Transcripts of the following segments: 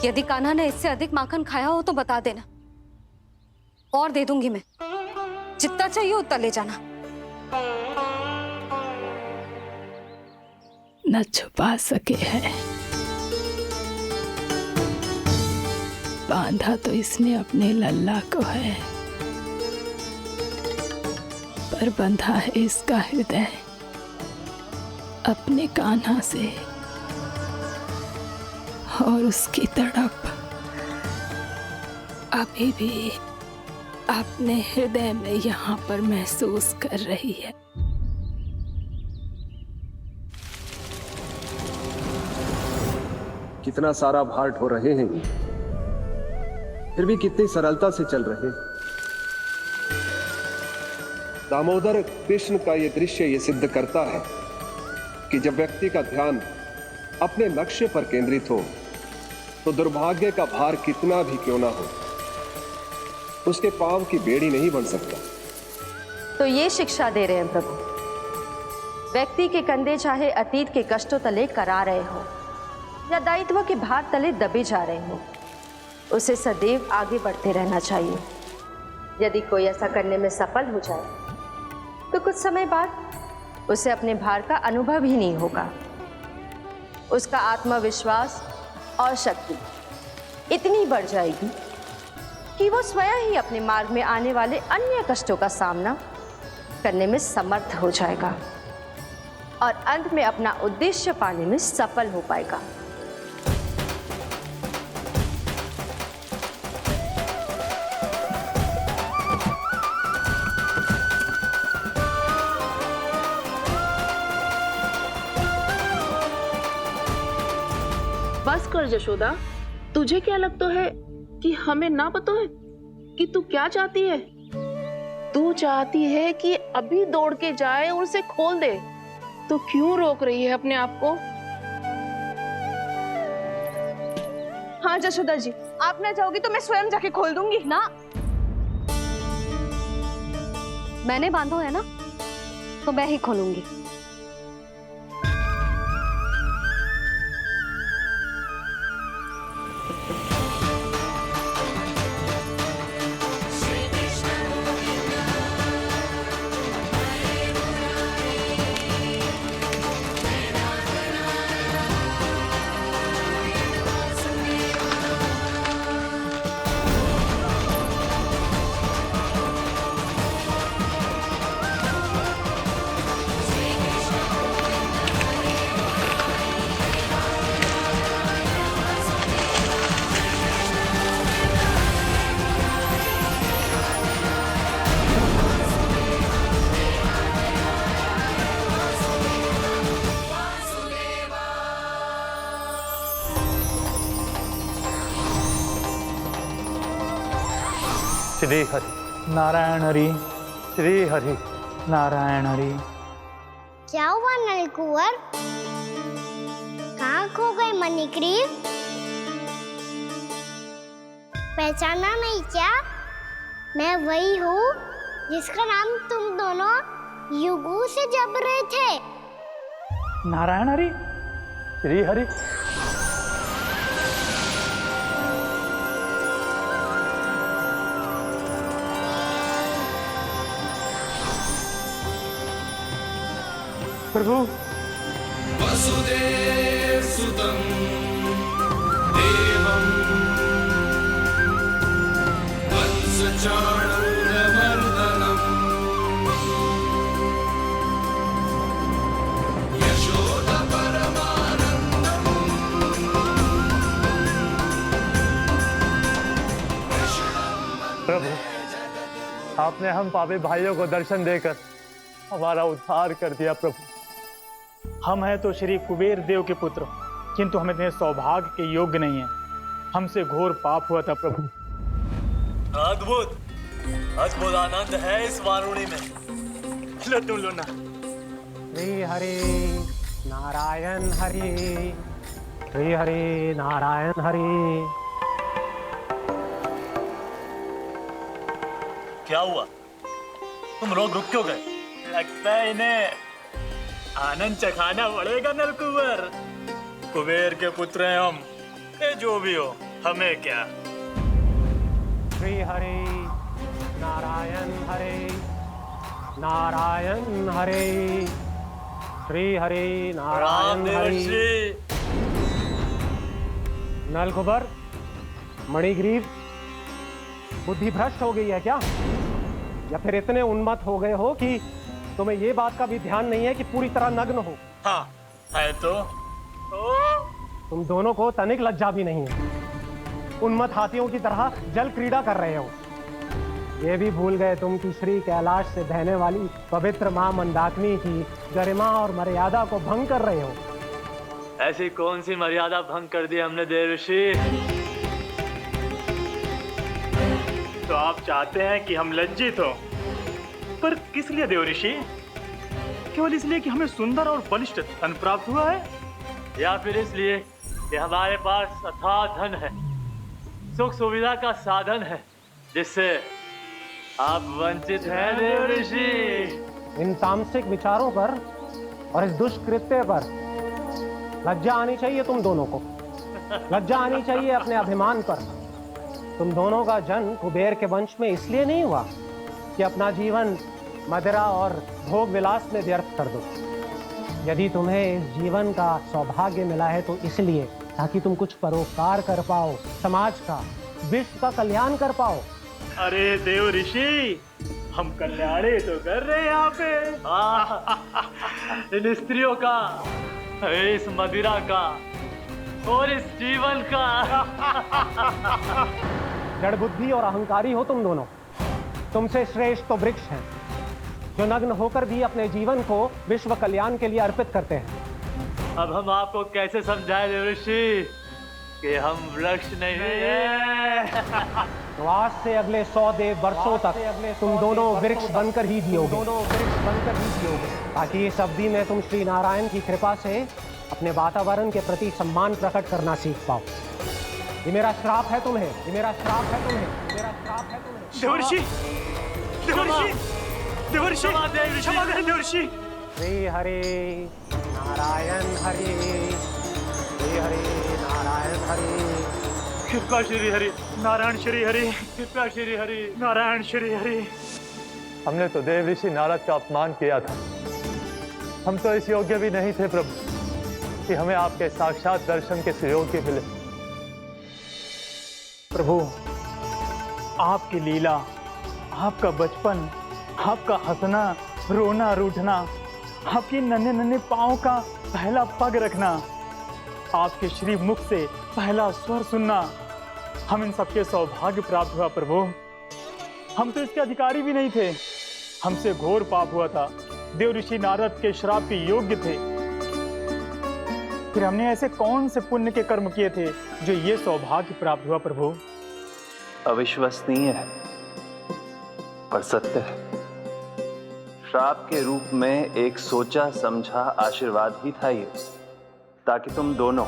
यदि कान्हा ने इससे अधिक माखन खाया हो तो बता देना, और दे दूंगी मैं। जितना चाहिए उतना ले जाना। न छुपा सके हैं, बांधा तो इसने अपने लल्ला को है, पर बंधा है इसका हृदय अपने कान्हा से, और उसकी तड़प अभी भी अपने हृदय में यहाँ पर महसूस कर रही है। कितना सारा भार ढो रहे हैं, फिर भी कितनी सरलता से चल रहे हैं। दामोदर कृष्ण का यह दृश्य ये सिद्ध करता है कि जब व्यक्ति का ध्यान अपने लक्ष्य पर केंद्रित हो तो दुर्भाग्य का भार कितना भी क्यों ना हो, उसके पांव की बेड़ी नहीं बन सकता। तो ये शिक्षा दे रहे हैं प्रभु, व्यक्ति के कंधे चाहे अतीत के कष्टों तले करा रहे हो या दायित्व के भार तले दबे जा रहे हो, उसे सदैव आगे बढ़ते रहना चाहिए। यदि कोई ऐसा करने में सफल हो जाए तो कुछ समय बाद उसे अपने भार का अनुभव ही नहीं होगा। उसका आत्मविश्वास और शक्ति इतनी बढ़ जाएगी कि वो स्वयं ही अपने मार्ग में आने वाले अन्य कष्टों का सामना करने में समर्थ हो जाएगा और अंत में अपना उद्देश्य पाने में सफल हो पाएगा। बस कर यशोदा, तुझे क्या लगता है कि हमें ना पता है कि तू क्या चाहती है? तू चाहती है कि अभी दौड़ के जाए और उसे खोल दे, तो क्यों रोक रही है अपने आप को? हाँ यशोदा जी, आप ना जाओगी तो मैं स्वयं जाके खोल दूंगी ना। मैंने बांधो है ना, तो मैं ही खोलूंगी। श्री हरि नारायण हरि, श्री हरि नारायण हरि। क्या हुआ नलकुंवर? कहाँ खो गए मणिग्रीव? पहचाना नहीं क्या? मैं वही हूँ जिसका नाम तुम दोनों युगों से जप रहे थे। नारायण हरि, श्री हरि। प्रभु वसुदेव सुतं देवं वत्सचाणूरमर्दनम् यशोदा परमानन्दम्। प्रभु, आपने हम पापी भाइयों को दर्शन देकर हमारा उद्धार कर दिया। प्रभु, हम हैं तो श्री कुबेर देव के पुत्र, किंतु हम इतने सौभाग्य के योग्य नहीं हैं। हमसे घोर पाप हुआ था प्रभु। अद्भुत अद्भुत आनंद है इस वारुणी में। लो तुम लो ना। श्री हरि नारायण हरि, श्री हरि नारायण हरि। क्या हुआ? तुम लोग रुक क्यों गए? लगता है इन्हें आनंद चखाना पड़ेगा नलकुंवर। कुबेर के पुत्र हैं हम। ये जो भी हो, हमें क्या। श्री हरे नारायण हरे नारायण हरे श्री हरे राम नारायण हरे। देवर्षि। नलकुबर, मणिग्रीव, बुद्धि भ्रष्ट हो गई है क्या? या फिर इतने उन्मत्त हो गए हो कि तुम्हें ये बात का भी ध्यान नहीं है कि पूरी तरह नग्न हो? हाँ है तो। तुम दोनों को तनिक लज्जा भी नहीं है। उन्मत्त हाथियों की तरह जल क्रीड़ा कर रहे हो। ये भी भूल गए तुम कि श्री कैलाश से बहने वाली पवित्र मां मंदाकिनी की गरिमा और मर्यादा को भंग कर रहे हो। ऐसी कौन सी मर्यादा भंग कर दी हमने देवर्षि? तो आप चाहते हैं कि हम लज्जित हो, पर किस लिए देवर्षि? केवल इसलिए कि हमें सुंदर और बलिष्ठ धन प्राप्त हुआ है, या फिर इसलिए कि हमारे पास अथाह धन है, सुख सुविधा का साधन है, जिससे आप वंचित हैं देवर्षि? इन तामसिक विचारों पर और इस दुष्कृत्य पर लज्जा आनी चाहिए तुम दोनों को। लज्जा आनी चाहिए अपने अभिमान पर। तुम दोनों का जन्म कुबेर के वंश में इसलिए नहीं हुआ कि अपना जीवन मदिरा और भोग विलास में व्यर्थ कर दो। यदि तुम्हें इस जीवन का सौभाग्य मिला है तो इसलिए ताकि तुम कुछ परोपकार कर पाओ, समाज का, विश्व का कल्याण कर पाओ। अरे देव ऋषि, हम कल्याणी तो कर रहे हैं यहाँ पे। इन स्त्रियों का, इस मदिरा का और इस जीवन का। जड़ बुद्धि और अहंकारी हो तुम दोनों। तुमसे श्रेष्ठ तो वृक्ष हैं जो नग्न होकर भी अपने जीवन को विश्व कल्याण के लिए अर्पित करते हैं। अब हम आपको कैसे समझाएं देवर्षि कि हम वृक्ष नहीं हैं? तो आज से अगले 100 देव वर्षों तक तुम दोनों वृक्ष बनकर ही जियोगे। ताकि इस अवधि में तुम श्री नारायण की कृपा से अपने वातावरण के प्रति सम्मान प्रकट करना सीख पाओ। ये मेरा श्राप है तुम्हें, ये मेरा श्राप है तुम्हें, मेरा श्राप है तुम्हें। देवर्षि, देवर्षि, देवर्षि, क्षमा करें देवर्षि। श्री हरे नारायण हरे श्री हरे नारायण हरे कृपा श्री हरि नारायण श्री हरि कृपा श्री हरि नारायण श्री हरि। हमने तो देव ऋषि नारद का अपमान किया था। हम तो इस योग्य भी नहीं थे प्रभु कि हमें आपके साक्षात दर्शन के सुयोग्य मिले। प्रभु, आपकी लीला, आपका बचपन, आपका हंसना, रोना, रूठना, आपकी नन्हे नन्हे पाँव का पहला पग रखना, आपके श्री मुख से पहला स्वर सुनना, हम इन सबके सौभाग्य प्राप्त हुआ प्रभु। हम तो इसके अधिकारी भी नहीं थे। हमसे घोर पाप हुआ था, देव ऋषि नारद के श्राप के योग्य थे। फिर हमने ऐसे कौन से पुण्य के कर्म किए थे जो ये सौभाग्य प्राप्त हुआ प्रभु? अविश्वसनीय है पर सत्य है। श्राप के रूप में एक सोचा समझा आशीर्वाद ही था ये, ताकि तुम दोनों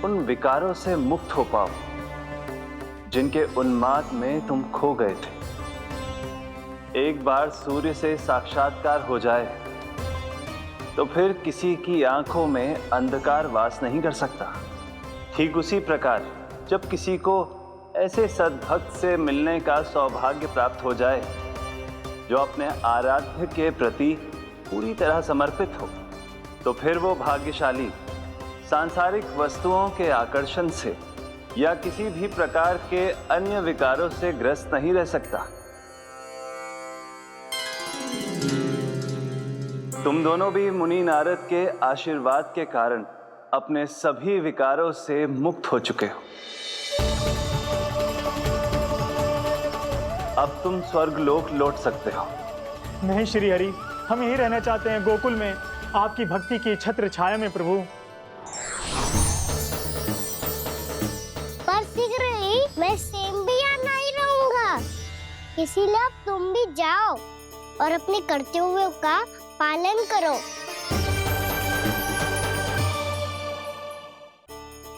उन विकारों से मुक्त हो पाओ जिनके उन्माद में तुम खो गए थे। एक बार सूर्य से साक्षात्कार हो जाए तो फिर किसी की आंखों में अंधकार वास नहीं कर सकता। ठीक उसी प्रकार जब किसी को ऐसे सद्भक्त से मिलने का सौभाग्य प्राप्त हो जाए जो अपने आराध्य के प्रति पूरी तरह समर्पित हो, तो फिर वो भाग्यशाली सांसारिक वस्तुओं के आकर्षण से या किसी भी प्रकार के अन्य विकारों से ग्रस्त नहीं रह सकता। तुम दोनों भी मुनि नारद के आशीर्वाद के कारण अपने सभी विकारों से मुक्त हो चुके हो। अब तुम स्वर्गलोक लौट सकते हो। नहीं श्री हरि, हम यहीं रहना चाहते हैं, गोकुल में, आपकी भक्ति की छत्र छाया में प्रभु। पर शीघ्र ही मैं सेम्बिया नहीं रहूंगा, इसीलिए अब तुम भी जाओ और अपने कर्तव्यों का पालन करो।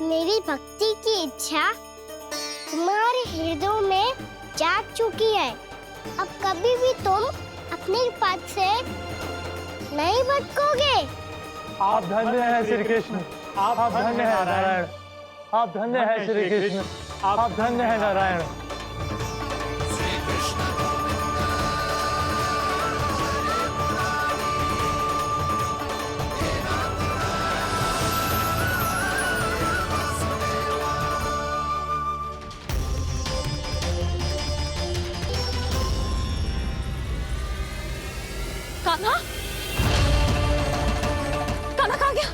मेरी भक्ति की इच्छा तुम्हारे हृदयों में जाग चुकी है। अब कभी भी तुम अपने पद से नहीं भटकोगे। आप धन्य हैं श्री कृष्ण, आप धन्य हैं नारायण, आप धन्य हैं श्री कृष्ण, आप धन्य हैं नारायण। कान्हा, कान्हा कहाँ गया?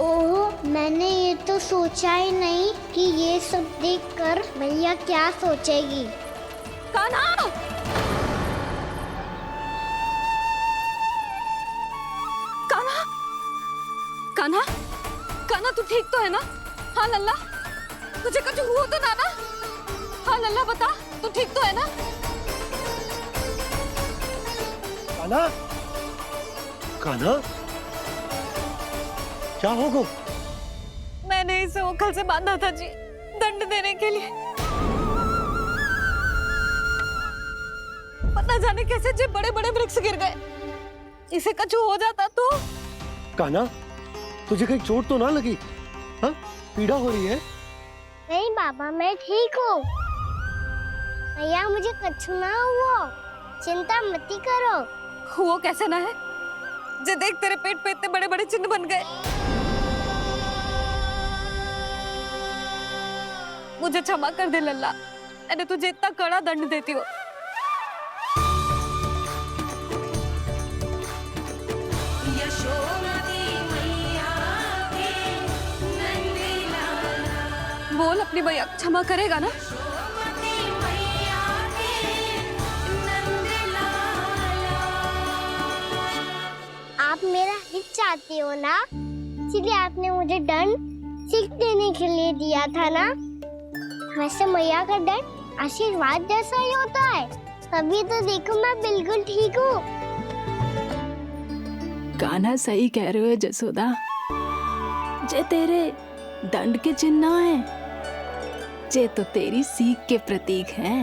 ओह, मैंने ये तो सोचा ही नहीं कि ये सब देखकर भैया क्या सोचेगी। कान्हा! कान्हा! कान्हा! कान्हा तू ठीक तो है ना? हाँ लल्ला, तुझे कुछ हुआ तो ना ना? हाँ लल्ला बता, तू ठीक तो है ना? कान्हा, कान्हा, क्या होगा? मैंने इसे ओखल से बांधा था जी, दंड देने के लिए। पता जाने कैसे जे बड़े बड़े वृक्ष गिर गए। इसे कुछ हो जाता तो? कान्हा, तुझे कहीं चोट तो ना लगी? हाँ, पीड़ा हो रही है? नहीं बाबा, मैं ठीक हूँ। भैया मुझे कुछ ना हुआ, चिंता मत करो। वो कैसे ना है? जे देख तेरे पेट पे इतने बड़े बड़े चिन्ह बन गए। मुझे क्षमा कर दे लल्ला, मैंने तुझे इतना कड़ा दंड देती हो। बोल अपनी भैया क्षमा करेगा ना? आप मेरा हित चाहते हो ना, इसलिए आपने मुझे दंड सीख देने के लिए दिया था ना। वैसे मैया का दंड आशीर्वाद जैसा ही होता है, तभी तो देखो मैं बिल्कुल ठीक हूँ। कान्हा सही कह रहे हो जसोदा, जे तेरे दंड के चिन्ह है, जे तो तेरी सीख के प्रतीक हैं।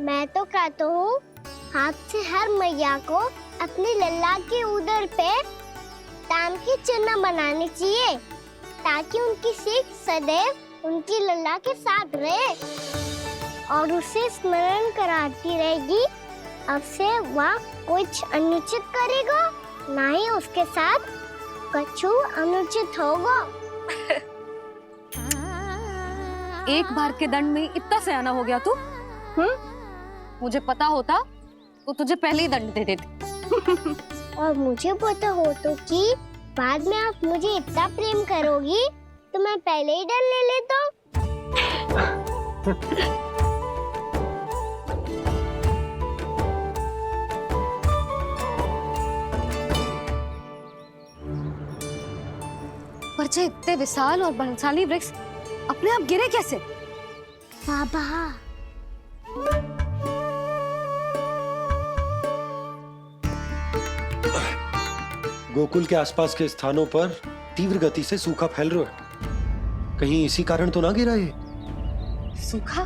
मैं तो कहता हूँ हाथ से हर मैया को अपनी लल्ला के उदर पे ताम के चिन्ह बनाने चाहिए, ताकि उनकी सीख सदैव उनकी लल्ला के साथ रहे और उसे स्मरण कराती रहेगी। अब से वह कुछ अनुचित करेगा, ना ही उसके साथ कुछ अनुचित होगा। एक बार के दंड में इतना सयाना हो गया तू? मुझे पता होता तो तुझे पहले ही दंड दे देती। और मुझे पता हो तो कि बाद में आप मुझे इतना प्रेम करोगी तो मैं पहले ही दंड ले लेता। पर जे इतने विशाल और बलशाली वृक्ष अपने आप गिरे कैसे? बाबा, गोकुल के आसपास के स्थानों पर तीव्र गति से सूखा फैल रहा है। कहीं इसी कारण तो ना गिरा ये? सूखा?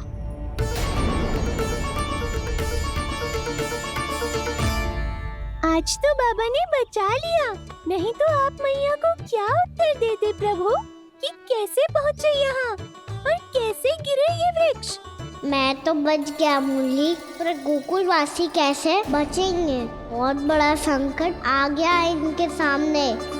आज तो बाबा ने बचा लिया, नहीं तो आप मैया को क्या उत्तर देते प्रभु कि कैसे पहुँचे यहाँ और कैसे गिरे ये वृक्ष? मैं तो बच गया मुरली, पर गोकुल वासी कैसे बचेंगे? बहुत बड़ा संकट आ गया है इनके सामने।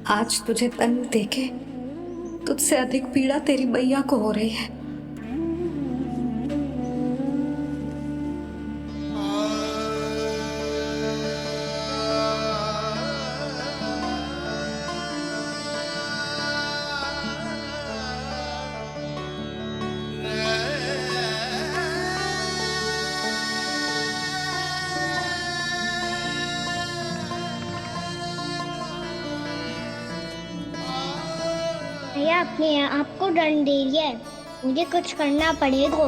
आज तुझे दंड देके तुझसे अधिक पीड़ा तेरी मैया को हो रही है। भैया मैया अपने आप को दंड दे रही है, मुझे कुछ करना पड़ेगा।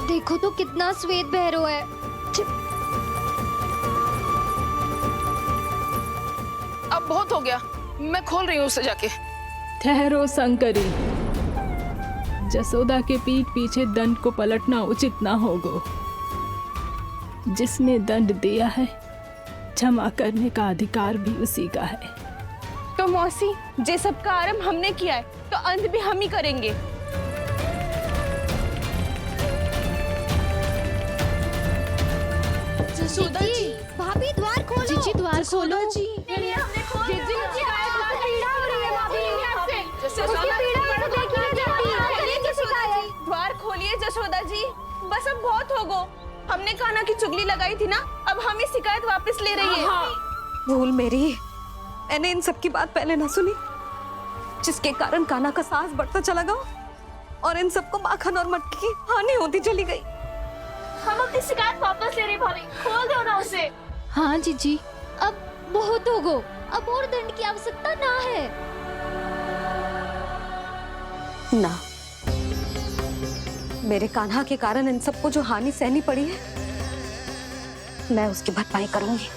देखो तो कितना श्वेत भैरव है। अब बहुत हो गया, मैं खोल रही हूँ उसे जाके। ठहरो शंकरी, जसोदा के पीठ पीछे दंड को पलटना उचित ना होगा। जिसने दंड दिया है, क्षमा करने का अधिकार भी उसी का है। तो मौसी, जे सब का आरंभ हमने किया है तो अंत भी हम ही करेंगे। जसोदा जी, भाभी द्वार खोलो। जीजी द्वार खोलो। जी द्वार खोलिए जसोदा जी, बस अब बहुत हो गो। हमने कान्हा की चुगली लगाई थी ना, अब हम ये शिकायत वापस ले रही है। भूल मेरी, मैंने इन सब की बात पहले ना सुनी, जिसके कारण कान्हा का साहस बढ़ता चला गया और इन सबको माखन और मटकी की हानि होती चली गई। हम अपनी शिकायत वापस ले रहे भाभी, खोल दो ना उसे। हाँ जीजी, अब बहुत हो गो, अब और दंड की आवश्यकता ना है। ना, मेरे कान्हा के कारण इन सबको जो हानि सहनी पड़ी है, मैं उसकी भरपाई करूंगी।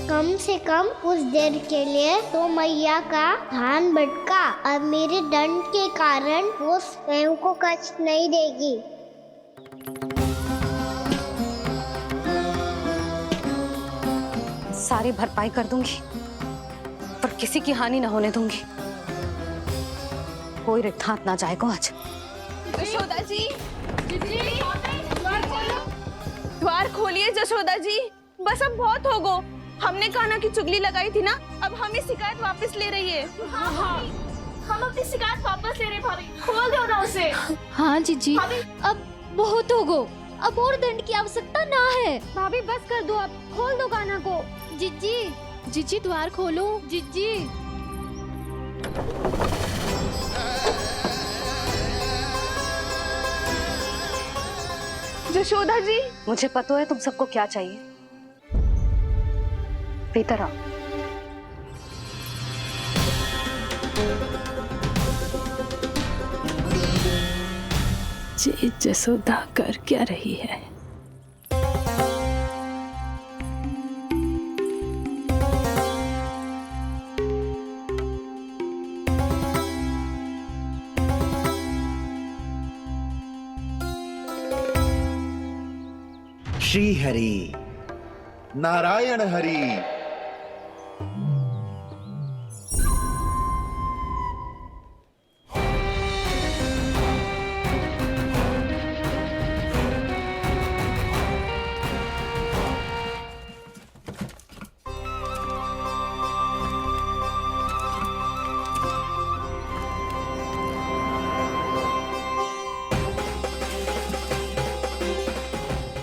कम से कम उस देर के लिए तो मैया का ध्यान भटका और मेरे दंड के कारण वो स्वयं को कष्ट नहीं देगी। सारी भरपाई कर दूंगी, पर किसी की हानि ना होने दूंगी। कोई रिक्त हाथ ना जाएगा आज। जसोदा जी, द्वार खोलिए जसोदा जी, बस अब बहुत हो गो। हमने कान्हा की चुगली लगाई थी ना, अब हम ये शिकायत वापस ले रही है। हम अपनी शिकायत वापस ले रहे भाभी, खोल दो ना उसे। हाँ जीजी, अब बहुत हो गो, अब और दंड की आवश्यकता ना है। भाभी बस कर दो, अब खोल दो कान्हा को। जीजी, जीजी द्वार खोलो। जीजी, जशोदा जी, मुझे पता है तुम सबको क्या चाहिए। भीतर आओ। ये जसोदा कर क्या रही है? श्री हरि, नारायण हरि।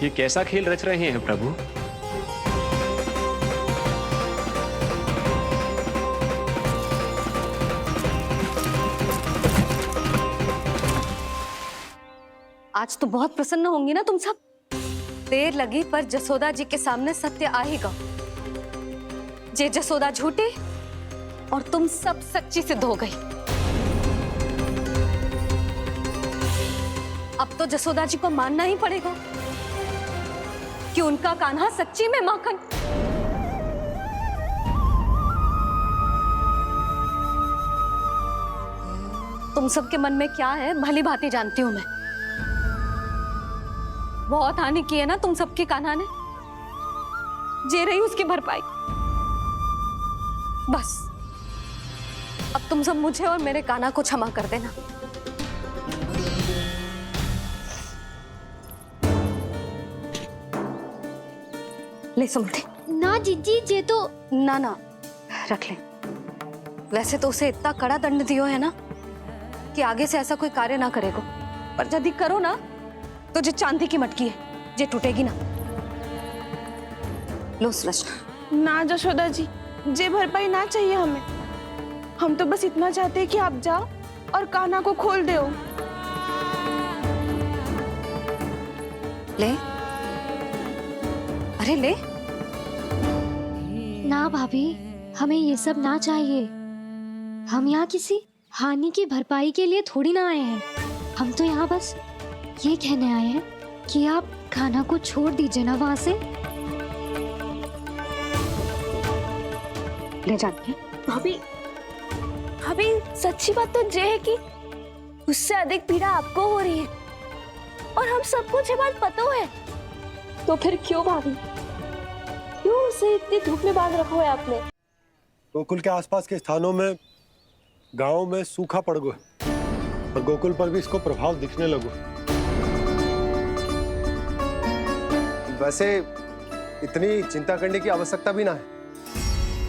ये कैसा खेल रच रहे हैं प्रभु? आज तो बहुत प्रसन्न होंगी ना तुम सब। देर लगी पर जसोदा जी के सामने सत्य आएगा। जे जसोदा झूठी और तुम सब सच्ची सिद्ध हो गई। अब तो जसोदा जी को मानना ही पड़ेगा कि उनका कान्हा सच्ची में माखन। तुम सबके मन में क्या है भली भांति जानती हूं मैं। बहुत हानि की है ना तुम सबके कान्हा ने, जे रही उसकी भरपाई। बस अब तुम सब मुझे और मेरे कान्हा को क्षमा कर देना। ले सुमते। ना जीजी, जे तो ना ना रख ले। वैसे तो उसे इतना कड़ा दंड दियो है ना कि आगे से ऐसा कोई कार्य ना करेगा। पर यदि करो ना तो जे चांदी की मटकी है जे टूटेगी ना। लो सुरक्षा। ना जशोदा जी, जे भरपाई ना चाहिए हमें। हम तो बस इतना चाहते हैं कि आप जाओ और कान्हा को खोल दो। ले, अरे ले। ना भाभी, हमें ये सब ना चाहिए। हम यहाँ किसी हानि की भरपाई के लिए थोड़ी ना आए हैं। हम तो यहाँ बस ये कहने आए हैं कि आप कान्हा को छोड़ दीजिए ना वहाँ से। ले जाती भाभी, भाभी सच्ची बात तो ये है कि उससे अधिक पीड़ा आपको हो रही है और हम सबको ये बात पता है। तो फिर क्यों भाभी, क्यों उसे इतनी धूप में बांध रखा है आपने? गोकुल के आसपास के स्थानों में, गांव में सूखा पड़ गया और गोकुल पर भी इसको प्रभाव दिखने लगो। वैसे इतनी चिंता करने की आवश्यकता भी ना है।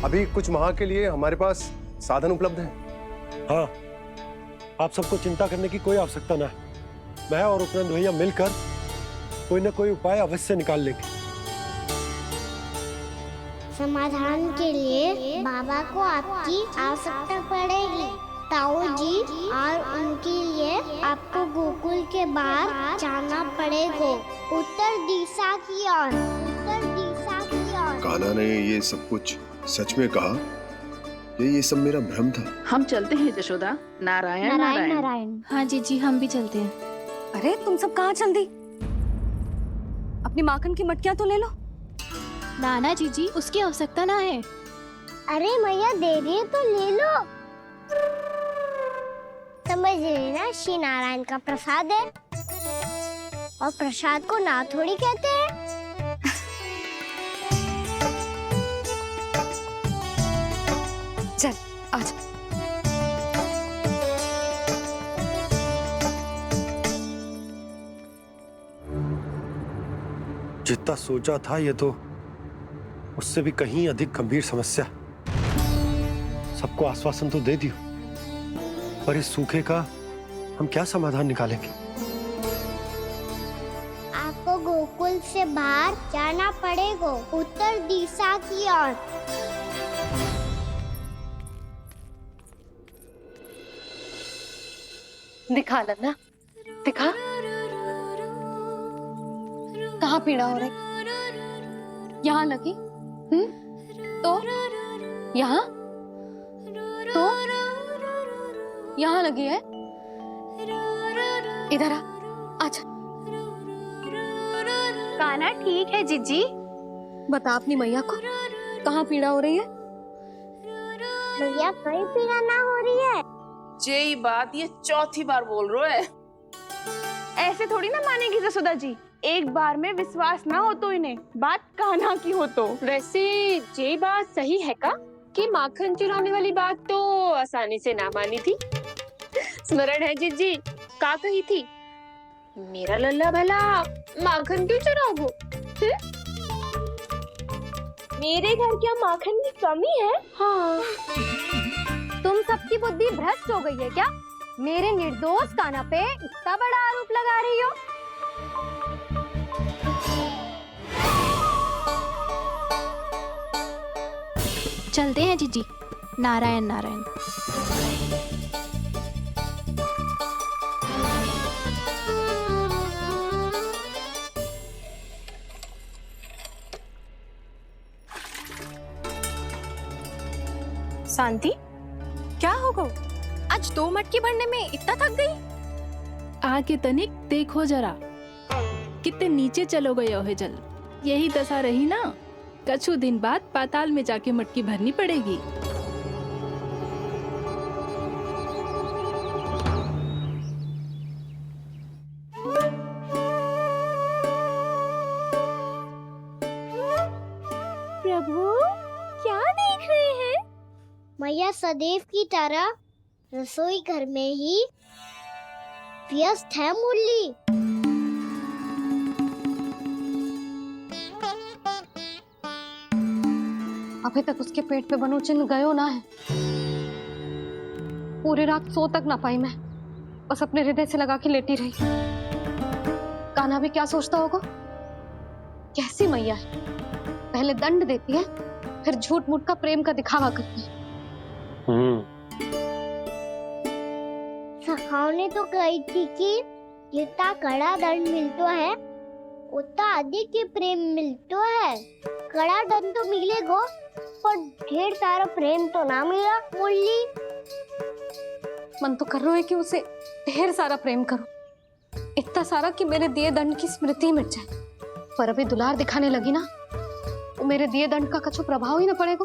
अभी कुछ माह के लिए हमारे पास साधन उपलब्ध है। हाँ, आप सबको चिंता करने की कोई आवश्यकता ना है। मैं और उपनंद भैया मिलकर कोई ना कोई उपाय अवश्य निकाल लेंगे। समाधान के लिए बाबा को आपकी आवश्यकता पड़ेगी। ताऊ जी और उनके लिए आपको गोकुल के बाहर जाना पड़ेगा, उत्तर दिशा की ओर। उत्तर दिशा की ओर। कान्हा ने ये सब कुछ सच में कहा? ये सब मेरा भ्रम था। हम चलते हैं जशोदा। नारायण नारायण नारायण। हाँ जी, हम भी चलते हैं। अरे तुम सब कहाँ चल दी? अपनी माखन की मटकियां तो ले लो। नाना जी, उसकी आवश्यकता ना है। अरे मैया दे रही है तो ले लो। समझ लेना, श्री नारायण का प्रसाद है और प्रसाद को ना थोड़ी कहते हैं। चल आजा। जितना सोचा था ये तो उससे भी कहीं अधिक गंभीर समस्या। सबको आश्वासन तो दे दियो, पर इस सूखे का हम क्या समाधान निकालेंगे? आपको गोकुल से बाहर जाना पड़ेगा, उत्तर दिशा की ओर। दिखा लन्ना, दिखा। कहाँ पीड़ा हो रही? यहाँ लगी? तो यहाँ? तो यहाँ लगी है? इधर आ, आजा। कान्हा ठीक है जीजी। बता अपनी मैया को कहाँ पीड़ा हो रही है? मैया कहीं पीड़ा ना हो रही है। यही बात ये चौथी बार बोल रहे है। ऐसे थोड़ी ना मानेगी जसोदा जी। एक बार में विश्वास ना हो तो इन्हें, बात कान्हा की हो तो। वैसे ये बात सही है का कि माखन चुराने वाली बात तो आसानी से ना मानी थी। स्मरण है जीजी, का कही थी? मेरा लल्ला भला माखन क्यों चुराओगे? मेरे घर क्या माखन की कमी है? हाँ, तुम सबकी बुद्धि भ्रष्ट हो गई है क्या? मेरे निर्दोष कान्हा पे इतना बड़ा आरोप लगा रही हो? चलते हैं जीजी। नारायण नारायण। शांति, क्या हो गो? आज 2 मटकी भरने में इतना थक गई? आके तनिक देखो जरा, कितने नीचे चलो गए हो जल। यही दशा रही ना, कछु दिन बाद पाताल में जाके मटकी भरनी पड़ेगी। प्रभु, क्या देख रहे हैं? मैया सदैव की तरह रसोई घर में ही व्यस्त है मुरली। अभी तक उसके पेट पे बनो चिन्ह गयो ना है। पूरी रात सो तक ना पाई मैं। बस अपने हृदय से लगा के लेटी रही। कान्हा भी क्या सोचता होगा, कैसी मैया है, पहले दंड देती है फिर झूठ मूठ का प्रेम का दिखावा करती है। सखाओ ने तो कही थी कि जितना कड़ा दंड मिलता है उतना अधिक ही प्रेम मिलता है। कड़ा दंड तो मिलेगा पर ढेर सारा प्रेम तो ना मिला। मुरली मन तो कर रहा है कि उसे ढेर सारा प्रेम करो, इतना सारा कि मेरे दिए दंड की स्मृति मिट जाए। पर अभी दुलार दिखाने लगी ना, वो मेरे दिए दंड का कछु प्रभाव ही ना पड़ेगा,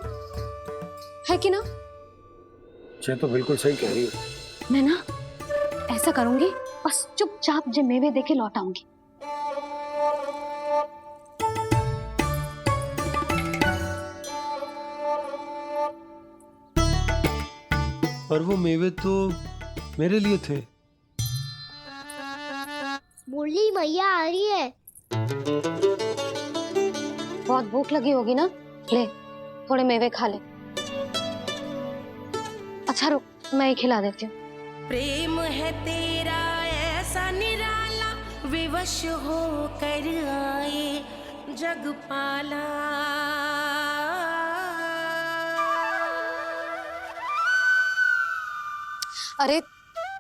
है कि ना? ये तो बिल्कुल सही कह रही हो। मैं ना ऐसा करूंगी, बस चुपचाप जे मेवे देके लौट आऊंगी। पर वो मेवे तो मेरे लिए थे। मुरली मैया आ रही है। बहुत भूख लगी होगी ना, ले थोड़े मेवे खा ले। अच्छा रुक, मैं ही खिला देती हूँ। प्रेम है तेरा ऐसा निराला, विवश हो कर आए जग पाला। अरे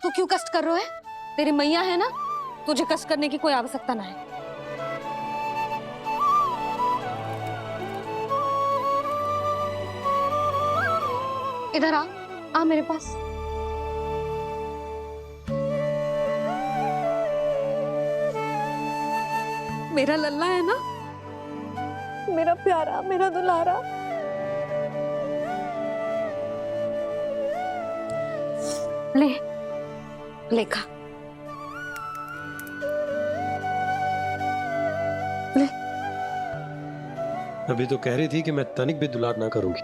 तू क्यों कष्ट कर रहा है? तेरी मैया है ना, तुझे कष्ट करने की कोई आवश्यकता ना है। इधर आ मेरे पास। मेरा लल्ला है ना, मेरा प्यारा, मेरा दुलारा। ले खा, ले। अभी तो कह रही थी कि मैं तनिक भी दुलार ना करूंगी,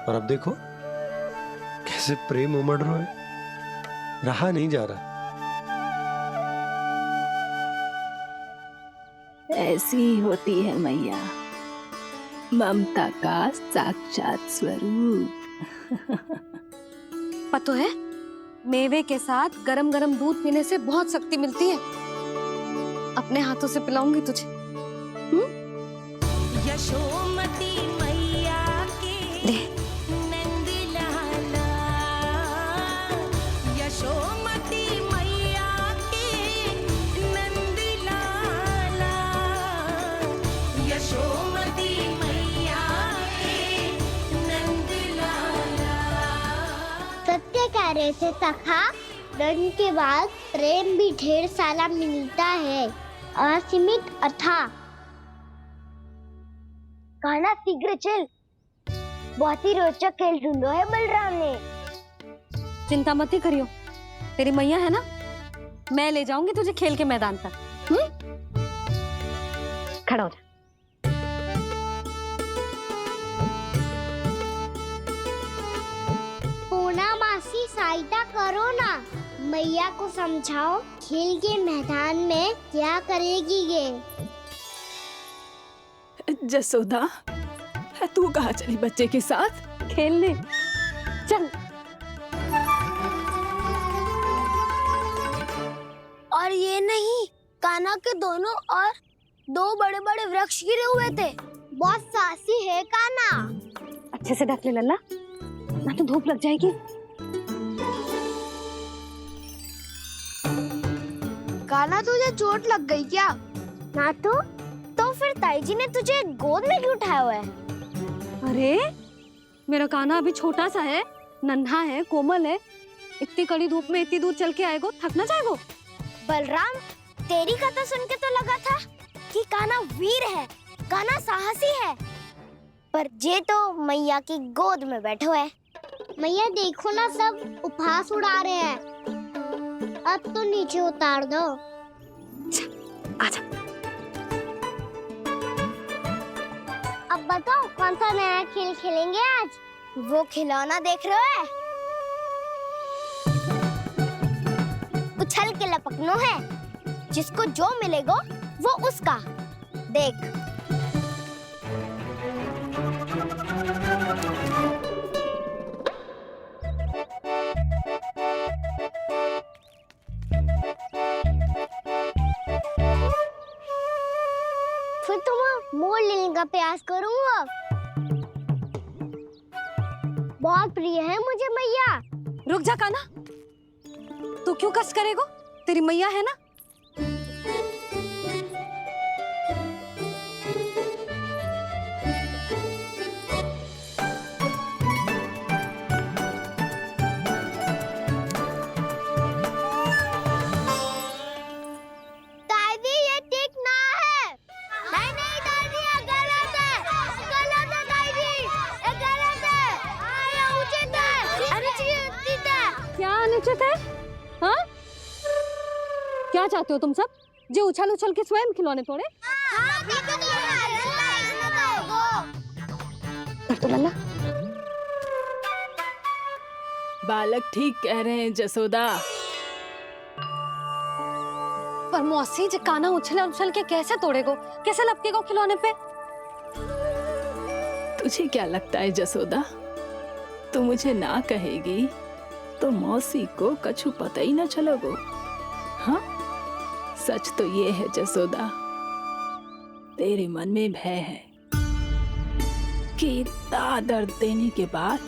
और अब देखो कैसे प्रेम उमड़ रहा है, रहा नहीं जा रहा। ऐसी ही होती है मैया, ममता का साक्षात स्वरूप। पता है, मेवे के साथ गरम गरम दूध पीने से बहुत शक्ति मिलती है। अपने हाथों से पिलाऊंगी तुझे। यशोमती मैया के नंद लाला, यशोमती मैया के नंद लाला, यशोमती मैया के नंद लाला। सत्य कह रहे थे सखा, दंड के बाद प्रेम भी ढेर सारा मिलता है, असीमित अथाह। कान्हा शीघ्र चल, बहुत ही रोचक खेल ढूंढो है बलराम ने। चिंता मत ही करियो, तेरी मैया है ना, मैं ले जाऊंगी तुझे खेल के मैदान तक। खड़ा हो जा। पूना मासी सहायता करो ना, मैया को समझाओ खेल के मैदान में क्या करेगी ये। जसोदा, तू कहाँ चली बच्चे के साथ? खेलने चल। और ये नहीं, कान्हा के दोनों और दो बड़े बड़े वृक्ष गिरे हुए थे। बहुत साहसी है कान्हा। अच्छे से ढक ले लल्ला, ना तो धूप लग जाएगी। कान्हा तुझे चोट लग गई क्या? ना तो फिर ताई जी ने तुझे गोद में क्यों उठाया हुआ है? अरे मेरा कान्हा अभी छोटा सा है, नन्हा है, कोमल है। इतनी कड़ी धूप में इतनी दूर चल के आएगो, थक ना जाएगो। बलराम, तेरी कथा सुन के तो लगा था कि कान्हा वीर है, कान्हा साहसी है, पर जे तो मैया की गोद में बैठो है। मैया देखो ना, सब उपहास उड़ा रहे हैं। अब तो नीचे उतार दो। आजा। अब बताओ कौन सा नया खेल खेलेंगे आज? वो खिलौना देख रहे हो? उछल के लपकनो है, जिसको जो मिलेगा वो उसका। देख। मोल लेने का प्रयास करूंगा। बहुत प्रिय है मुझे मैया। रुक जा कान्हा, तू क्यों कष्ट करेगो? तेरी मैया है ना। दादी ये ठीक ना है। नहीं नहीं दादी ये गलत है। गलत है दादी, ये गलत है। ये उचित है। अनुचित है। क्या अनुचित है? हाँ? क्या चाहते हो तुम सब? जो उछल उछल के स्वयं खिलौने तोड़े? कर तो लल्ला। बालक ठीक कह रहे हैं जसोदा। पर मौसी जे कान्हा उछल उछल के कैसे तोड़ेगो? कैसे लपकेगो खिलौने पे? तुझे क्या लगता है जसोदा, तू मुझे ना कहेगी तो मौसी को कछु पता ही न चलोगो। हाँ, सच तो ये है जसोदा, तेरे मन में भय है कि इतना दर्द देने के बाद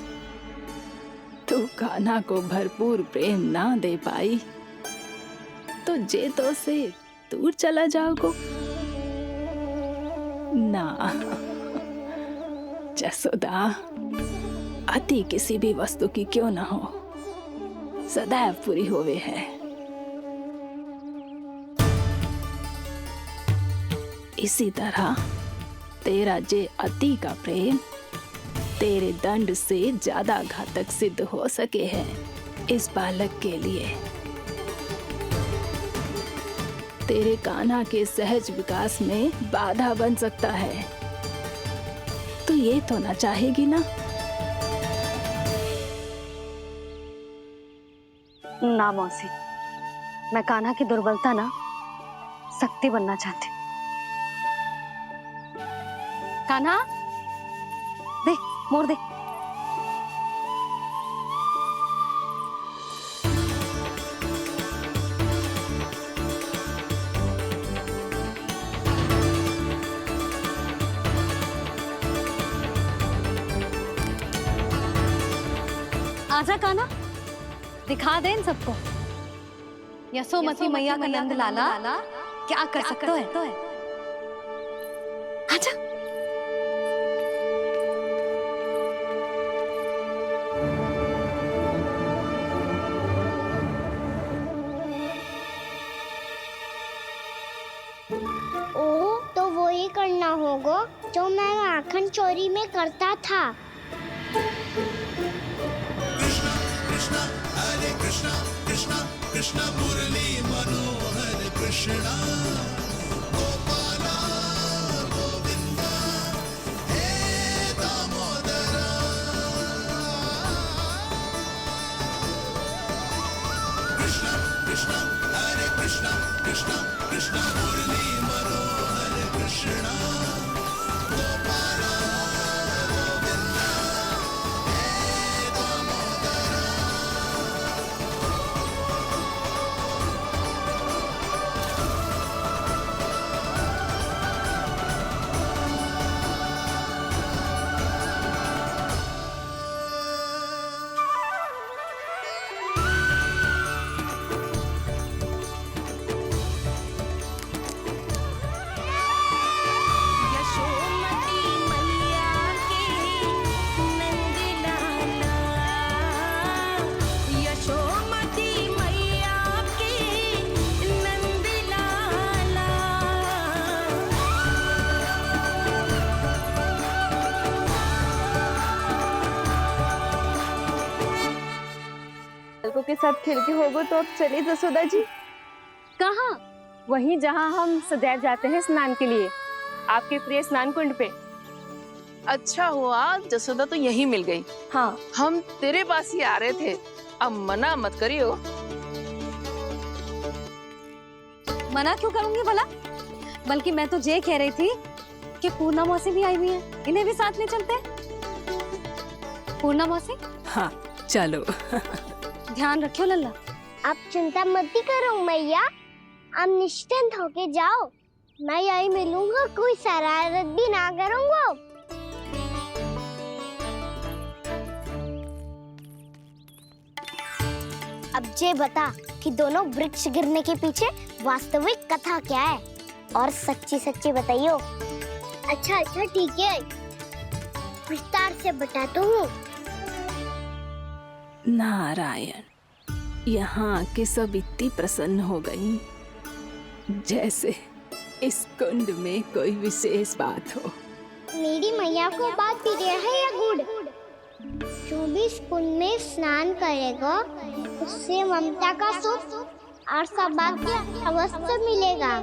तू कान्हा को भरपूर प्रेम ना दे पाई तो जे तो से दूर चला जाओगो ना। जसोदा, अति किसी भी वस्तु की क्यों ना हो, सदैव पूरी होवे है। इसी तरह तेरा जे अति का प्रेम तेरे दंड से ज्यादा घातक सिद्ध हो सके है इस बालक के लिए। तेरे कान्हा के सहज विकास में बाधा बन सकता है। तो ये तो ना चाहेगी ना? ना मौसी, मैं कान्हा की दुर्बलता ना शक्ति बनना चाहती। कान्हा दे, मोड़ दे। आजा कान्हा, दिखा दे इन सबको यशोमती मैया का नंद लाला क्या कर सकता है। आजा। ओ, तो वही करना होगा जो मैं माखन चोरी में करता था। कृष्णा हरे कृष्णा कृष्णा कृष्णा मुरली मनोहर कृष्णा गोपाला गोविंदा हे दामोदरा। कृष्णा कृष्णा हरे कृष्णा कृष्णा कृष्णा मुरली मनोहर कृष्णा गोपाला गोविंदा हे दामोदरा। यशोमती मैया के नंद लाला, यशोमती मैया के नंद लाला। बालकों के साथ खेल के होगो तो अब चलिए जसोदा जी। कहाँ? वहीं जहाँ हम सदैव जाते हैं स्नान के लिए, आपके प्रिय स्नान कुंड पे। अच्छा हुआ जसोदा तो यही मिल गई। हाँ, हम तेरे पास ही आ रहे थे, अब मना मत करियो। मना क्यों करूंगी भला? बल्कि मैं तो ये कह रही थी कि पूर्णा मौसी भी आई हुई है, इन्हें भी साथ ले चलते हैं। पूर्णा मौसी, हाँ चलो। ध्यान रखियो लल्ला। आप चिंता मत ही करो मैया, आप निश्चिंत होके जाओ। मैं यही मिलूंगा, कोई शरारत भी ना करूंगा। अब ये बता कि दोनों वृक्ष गिरने के पीछे वास्तविक कथा क्या है, और सच्ची सच्ची बताइयो। अच्छा अच्छा ठीक है, विस्तार से बताता हूँ। नारायण, यहाँ के सब इतनी प्रसन्न हो गई जैसे इस कुंड में कोई विशेष बात हो। मेरी मैया को बात प्रिय है या गुड़? जो भी इस कुंड में स्नान करेगा उससे ममता का सुख और सौभाग्य अवश्य मिलेगा।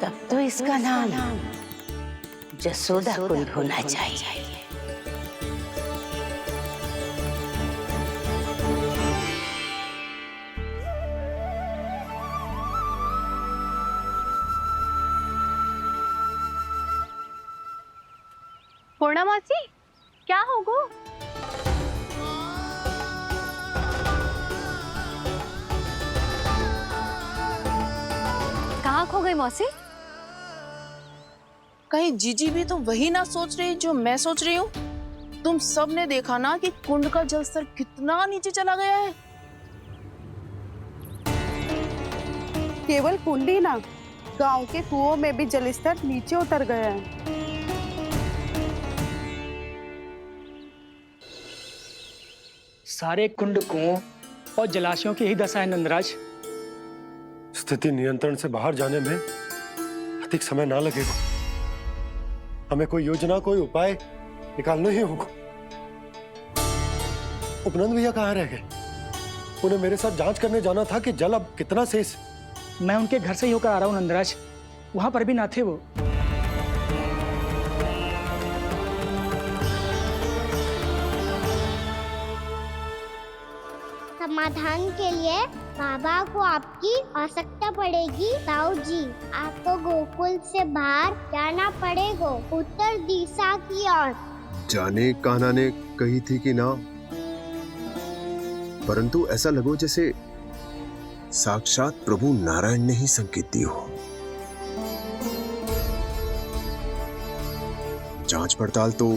तब तो इसका नाम जसोदा कुंड होना चाहिए। पूर्णा मासी, क्या होगो? कहाँ खो गई मौसी? कहीं जीजी भी तो वही ना सोच रही जो मैं सोच रही हूँ? तुम सब ने देखा ना कि कुंड का जलस्तर कितना नीचे चला गया है। केवल कुंड ही ना, गांव के कुओं में भी जलस्तर नीचे उतर गया है। सारे कुंड, कुओं और जलाशयों की ही दशा है नंदराज। स्थिति नियंत्रण से बाहर जाने में अधिक समय ना लगेगा। हमें कोई योजना, कोई उपाय निकालना ही होगा। उपनंद भैया कहाँ रह गए? उन्हें मेरे साथ जांच करने जाना था कि जल अब कितना शेष। मैं उनके घर से ही होकर आ रहा हूँ नंदराज, वहां पर भी ना थे वो। समाधान के लिए बाबा को आपकी आवश्यकता पड़ेगी। ताऊ जी, आपको गोकुल से बाहर जाना पड़ेगा, उत्तर दिशा की ओर। जाने कान्हा ने कही थी कि ना, परंतु ऐसा लगो जैसे साक्षात प्रभु नारायण ने ही संकेत दी हो। जांच पड़ताल तो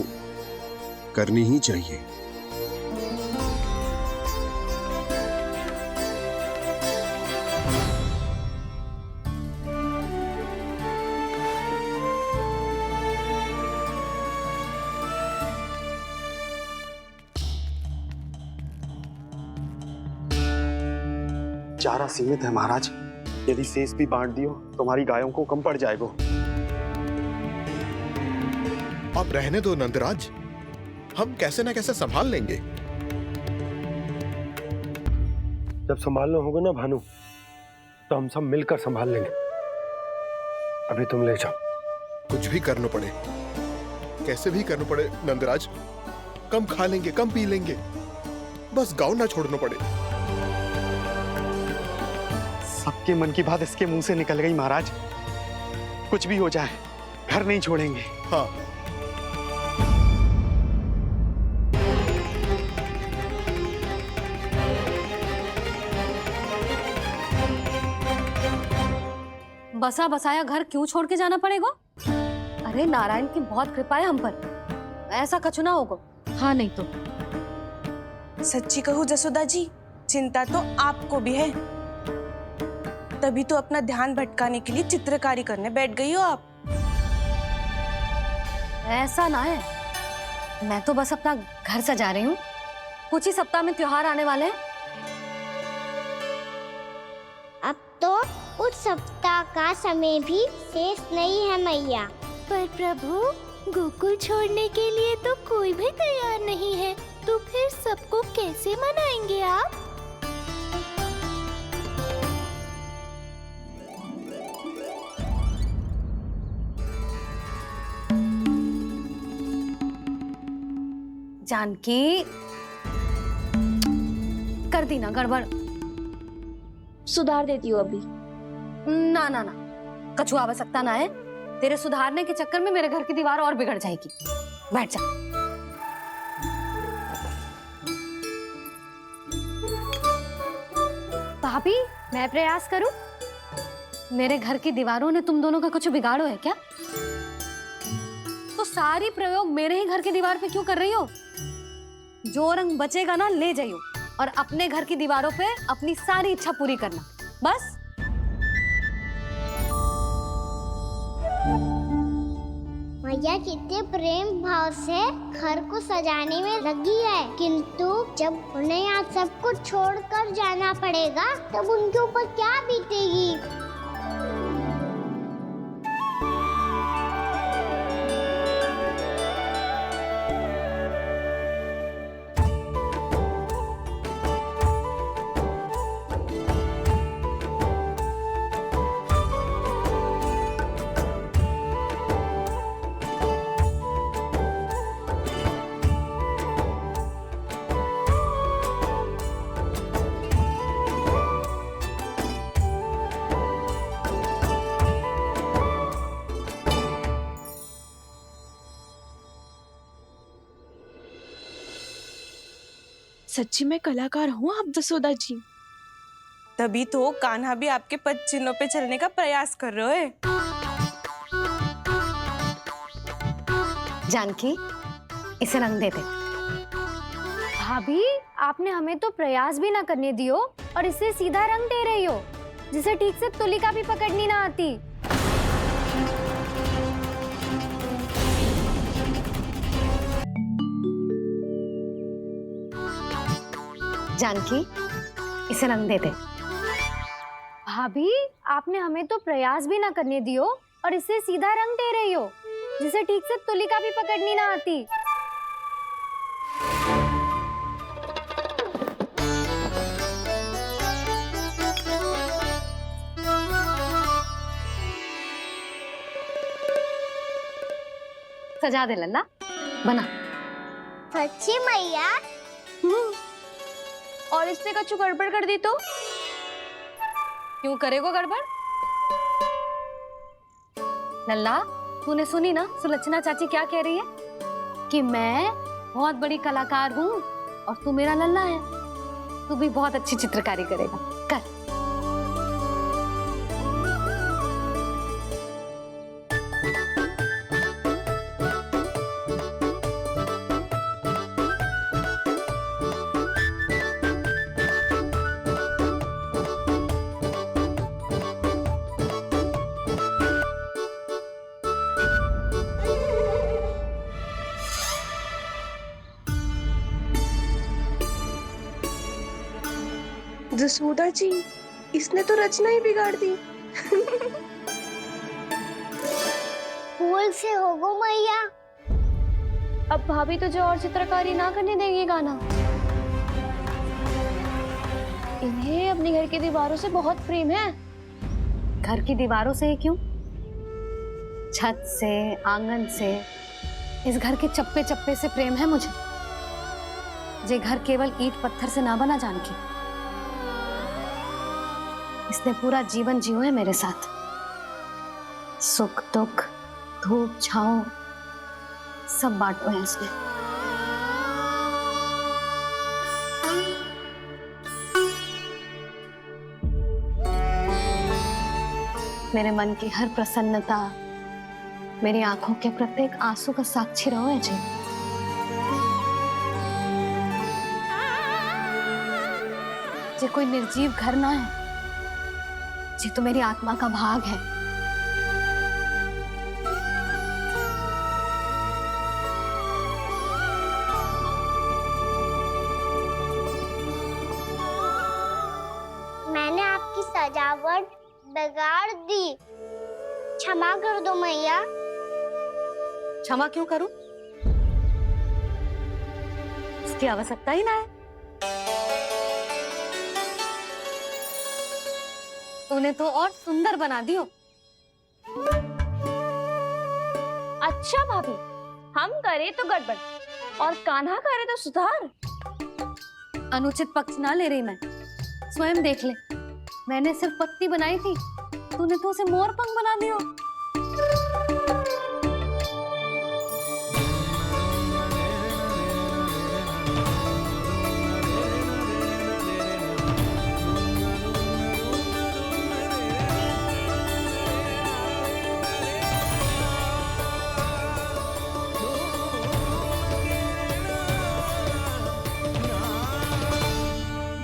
करनी ही चाहिए। चारा सीमित है महाराज, यदि शेष भी बांट दियो तो हमारी गायों को कम पड़ जाएगा। अब रहने दो नंदराज, हम कैसे न कैसे संभाल लेंगे। जब संभालना होगा ना भानु, तो हम सब मिलकर संभाल लेंगे। अभी तुम ले जाओ। कुछ भी करना पड़े, कैसे भी करना पड़े नंदराज, कम खा लेंगे, कम पी लेंगे, बस गांव ना छोड़ना पड़े। सबके मन की बात इसके मुंह से निकल गई महाराज। कुछ भी हो जाए, घर नहीं छोड़ेंगे। हाँ, बसा बसाया घर क्यों छोड़ के जाना पड़ेगा? अरे नारायण की बहुत कृपा है हम पर, ऐसा कछु ना होगा। हाँ नहीं तो सच्ची कहूँ जसोदा जी, चिंता तो आपको भी है, तभी तो अपना ध्यान भटकाने के लिए चित्रकारी करने बैठ गई हो आप। ऐसा ना है, मैं तो बस अपना घर सजा रही हूँ। कुछ ही सप्ताह में त्योहार आने वाले हैं। अब तो कुछ सप्ताह का समय भी शेष नहीं है मैया। पर प्रभु, गोकुल छोड़ने के लिए तो कोई भी तैयार नहीं है, तो फिर सबको कैसे मनाएंगे आप? जानकी, कर दी ना गड़बड़। सुधार देती हूँ अभी। ना ना ना, कछु आवश्यकता ना है। तेरे सुधारने के चक्कर में मेरे घर की दीवार और बिगड़ जाएगी। बैठ जा। भाभी, मैं प्रयास करूं? मेरे घर की दीवारों ने तुम दोनों का कुछ बिगाड़ो है क्या? तो सारी प्रयोग मेरे ही घर की दीवार पे क्यों कर रही हो? जो रंग बचेगा ना ले जाइयो और अपने घर की दीवारों पे अपनी सारी इच्छा पूरी करना, बस। मैया कितने प्रेम भाव से घर को सजाने में लगी है, किंतु जब उन्हें यहाँ सब कुछ छोड़कर जाना पड़ेगा तब उनके ऊपर क्या बीतेगी? सच्ची में कलाकार हूँ आप जसोदा जी। तभी तो कान्हा भी आपके पद चिन्हों पे चलने का प्रयास कर रहे है। जानकी, इसे रंग दे दे। भाभी, आपने हमें तो प्रयास भी ना करने दियो और इसे सीधा रंग दे रही हो, जिसे ठीक से तुलिका भी पकड़नी ना आती। जानकी, इसे रंग दे दे। भाभी, आपने हमें तो प्रयास भी ना करने दियो और इसे सीधा रंग दे रही हो, जिसे ठीक से तुलिका भी पकड़नी ना आती। सजा दे लल्ला, बना। सच्ची मैया? और इसने कछु गड़बड़ कर दी तो? क्यों करेगो गड़बड़? लल्ला, तूने सुनी ना सुलक्षणा चाची क्या कह रही है? कि मैं बहुत बड़ी कलाकार हूँ और तू मेरा लल्ला है। तू भी बहुत अच्छी चित्रकारी करेगा, कर। जसोदा जी, इसने तो रचना ही बिगाड़ दी। फूल से होगो मैया। अब भाभी तुझे और चित्रकारी ना करने देंगी गाना। इन्हें अपने घर की दीवारों से बहुत प्रेम है। घर की दीवारों से ही क्यों? छत से, आंगन से, इस घर के चप्पे चप्पे से प्रेम है मुझे। ये घर केवल ईंट पत्थर से ना बना जानकी। इसने पूरा जीवन जियो है मेरे साथ। सुख दुख, धूप छांव सब बांटो है इसने। मेरे मन की हर प्रसन्नता, मेरी आंखों के प्रत्येक आंसू का साक्षी रहो है जी। ये कोई निर्जीव घर ना है, ये तो मेरी आत्मा का भाग है। मैंने आपकी सजावट बिगाड़ दी, क्षमा कर दो मैया। क्षमा क्यों करूं? इसकी आवश्यकता ही ना है। तूने तो और सुंदर बना दियो। अच्छा भाभी, हम करे तो गड़बड़ और कान्हा करे तो सुधार। अनुचित पक्ष ना ले रही मैं, स्वयं देख ले। मैंने सिर्फ पत्ती बनाई थी, तूने तो उसे मोर पंख बना दियो।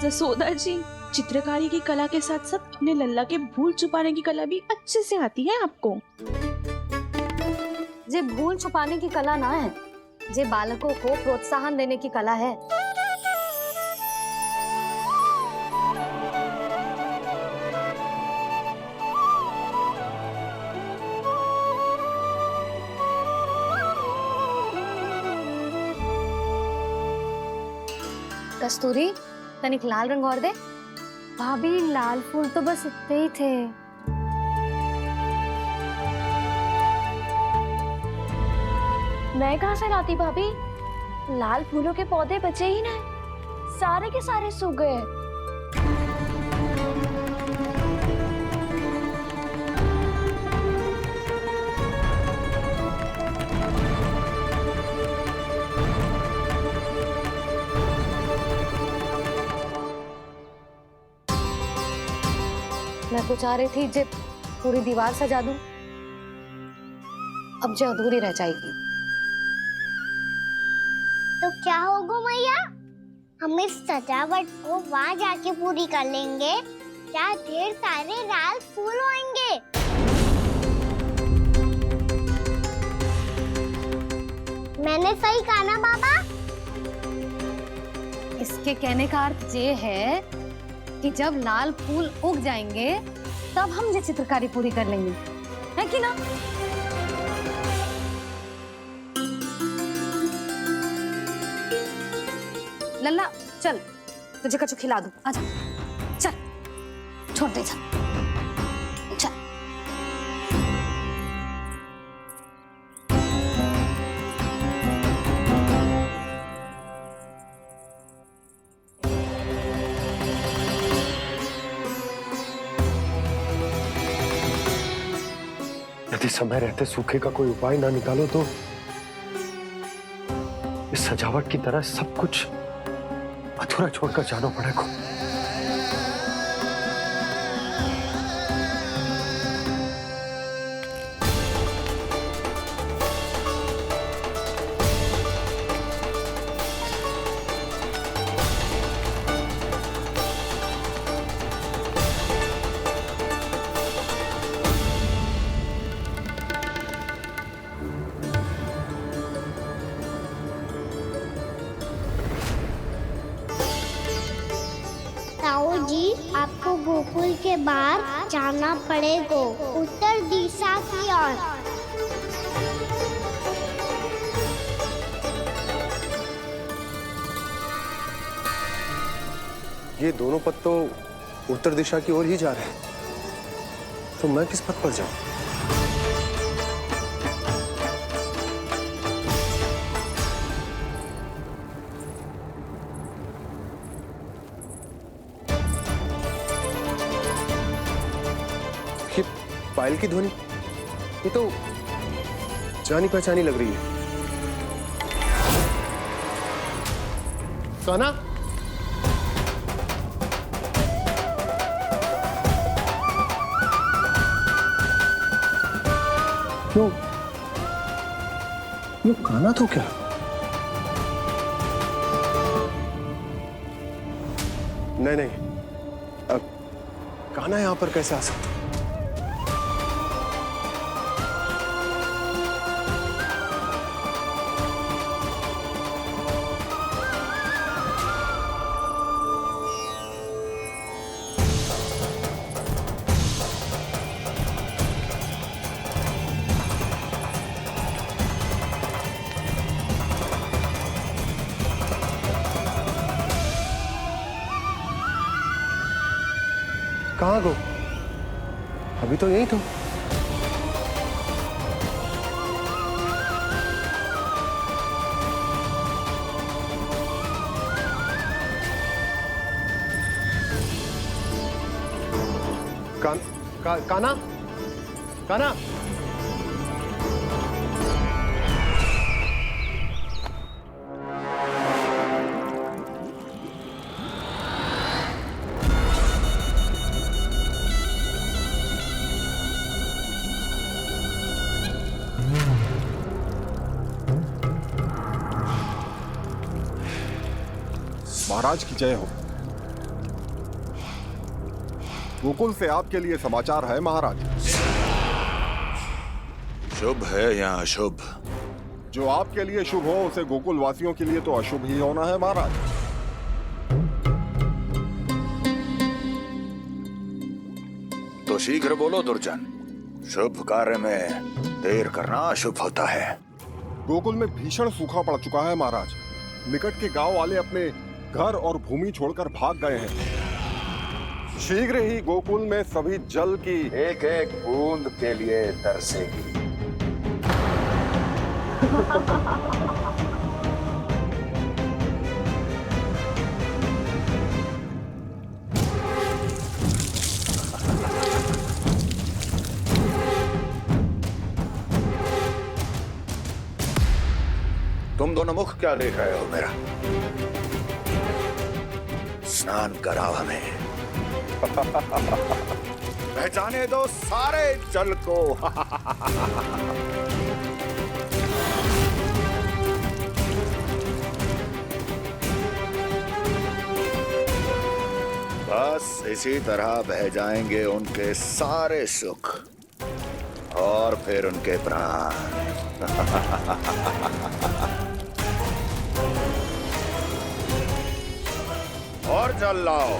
जसोदा जी, चित्रकारी की कला के साथ साथ अपने लल्ला के भूल छुपाने की कला भी अच्छे से आती है आपको। जे भूल छुपाने की कला ना है, जे बालकों को प्रोत्साहन देने की कला है। कस्तूरी, तनिक लाल रंग और दे। भाभी, लाल फूल तो बस इतने ही थे। मैं कहाँ से लाती भाभी? लाल फूलों के पौधे बचे ही नहीं, सारे के सारे सूख गए। मैं तो चाह रही थी जे पूरी दीवार सजा दूं, अब जो अधूरी रह जाएगी। तो क्या होगा मैया? हम इस सजावट को वहाँ जाके पूरी कर लेंगे, जहाँ ढेर सारे लाल फूल होंगे। मैंने सही कहा ना बाबा? इसके कहने का अर्थ ये है कि जब लाल फूल उग जाएंगे तब हम ये चित्रकारी पूरी कर लेंगे, है कि ना? लल्ला चल, तुझे कछु खिला दूं, आजा, चल, छोड़ दे, चल, चल। यदि समय रहते सूखे का कोई उपाय ना निकालो तो इस सजावट की तरह सब कुछ अधूरा छोड़कर जाना पड़ेगा। ताऊ जी, आपको गोकुल के बाहर जाना पड़ेगा, उत्तर दिशा की ओर। ये दोनों पथ तो उत्तर दिशा की ओर ही जा रहे हैं, तो मैं किस पथ पर जाऊं? ये पायल की ध्वनि, ये तो जानी पहचानी लग रही है। कान्हा, ये कान्हा तो क्या? नहीं नहीं, अब कान्हा यहां पर कैसे आ सकता? कहाँ गो? अभी तो यही तुम। कान्हा, कान्हा, महाराज की जय हो। गोकुल से आपके लिए समाचार है महाराज। शुभ है या अशुभ? जो आपके लिए शुभ हो उसे गोकुल वासियों के लिए तो अशुभ ही होना है महाराज। तो शीघ्र बोलो दुर्जन, शुभ कार्य में देर करना अशुभ होता है। गोकुल में भीषण सूखा पड़ चुका है महाराज। निकट के गांव वाले अपने घर और भूमि छोड़कर भाग गए हैं। शीघ्र ही गोकुल में सभी जल की एक एक बूंद के लिए तरसेगी। तुम दोनों मुख क्या देख रहे हो मेरा? स्नान कराओ हमें। पहचाने दो सारे जल को। बस इसी तरह बह जाएंगे उनके सारे सुख और फिर उनके प्राण। और जल लाओ।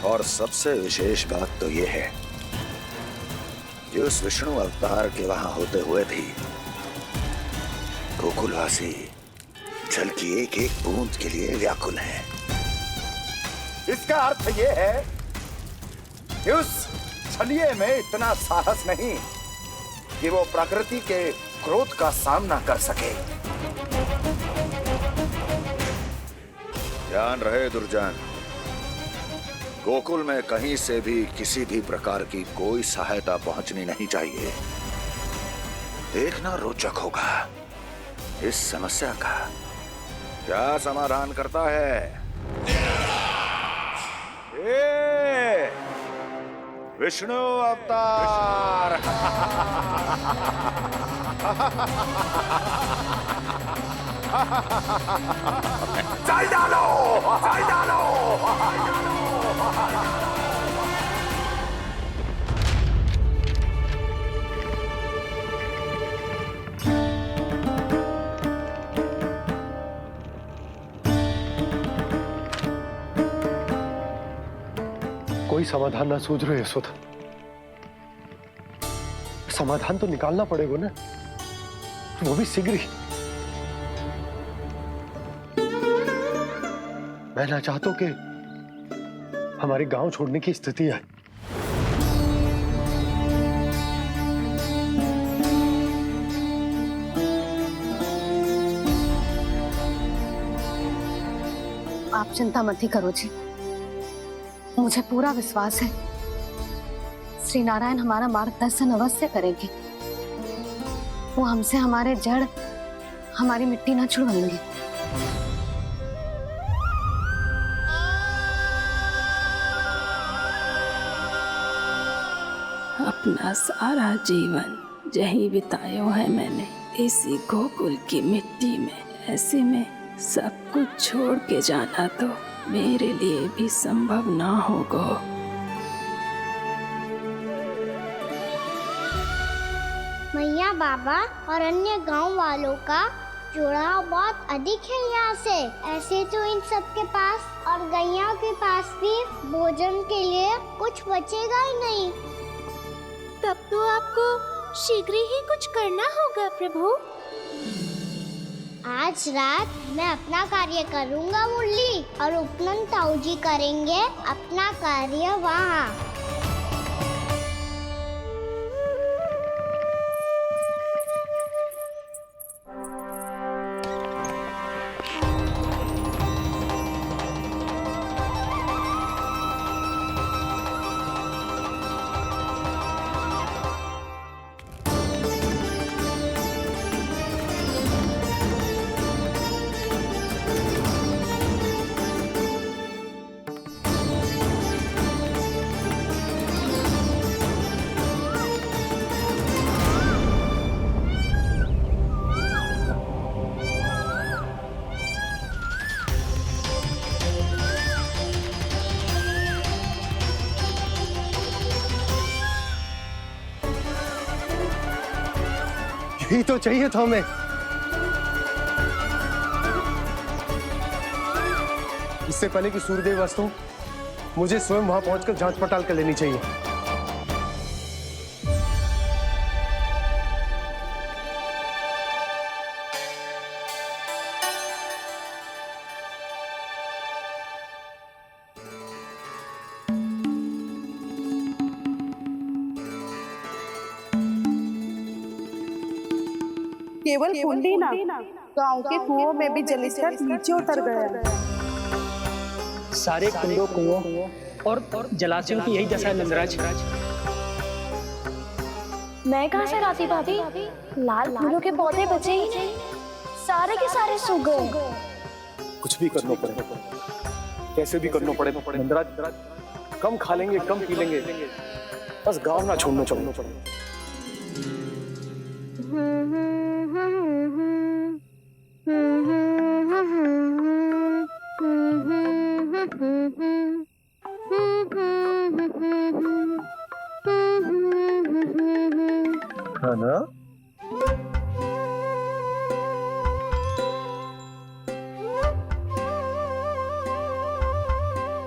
और सबसे विशेष बात तो ये है कि उस विष्णु अवतार के वहां होते हुए भी गोकुलवासी जल की एक एक बूंद के लिए व्याकुल हैं। इसका अर्थ ये है कि उस छलिए में इतना साहस नहीं कि वो प्रकृति के क्रोध का सामना कर सके। ध्यान रहे दुर्जन, गोकुल में कहीं से भी किसी भी प्रकार की कोई सहायता पहुंचनी नहीं चाहिए। देखना रोचक होगा इस समस्या का क्या समाधान करता है। ए, विष्णु अवतार। चल डालो, चल डालो। कोई समाधान ना सूझ रहे यशोदा। समाधान तो निकालना पड़ेगा ना, वो भी शीघ्र ही। मैं ना चाहता कि हमारे गांव छोड़ने की स्थिति आए। आप चिंता मत ही करो जी, मुझे पूरा विश्वास है श्री नारायण हमारा मार्गदर्शन अवश्य करेंगे। वो हमसे हमारे जड़, हमारी मिट्टी ना छुड़वाएंगे। अपना सारा जीवन यही बितायो है मैंने, इसी गोकुल की मिट्टी में। ऐसे में सब कुछ छोड़ के जाना तो मेरे लिए भी संभव ना होगा। मैया बाबा और अन्य गांव वालों का जुड़ाव बहुत अधिक है यहाँ से। ऐसे तो इन सब के पास और गैया के पास भी भोजन के लिए कुछ बचेगा ही नहीं। तब तो आपको शीघ्र ही कुछ करना होगा प्रभु। आज रात मैं अपना कार्य करूँगा मुरली, और उपनंद ताऊ जी करेंगे अपना कार्य वहाँ। यही तो चाहिए था हमें। इससे पहले कि सूर्यदेव वस्तु, मुझे स्वयं वहां पहुंचकर जांच पड़ताल कर लेनी चाहिए। केवल कुंडी ना, गांव के कुओं में भी जलस्तर नीचे उतर गया। सारे कुंडों कुओं और जलाशयों की यही दशा है नंदराज। मैं कहाँ से लाती भाभी? लाल फूलों के पौधे बचे ही नहीं, सारे के सारे सूख गए। कुछ भी करना पड़े, कैसे भी करना पड़े नंदराज। कम खा लेंगे, कम पी लेंगे, बस गांव ना छोड़ना चाहिए। है ना?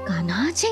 कान्हा जी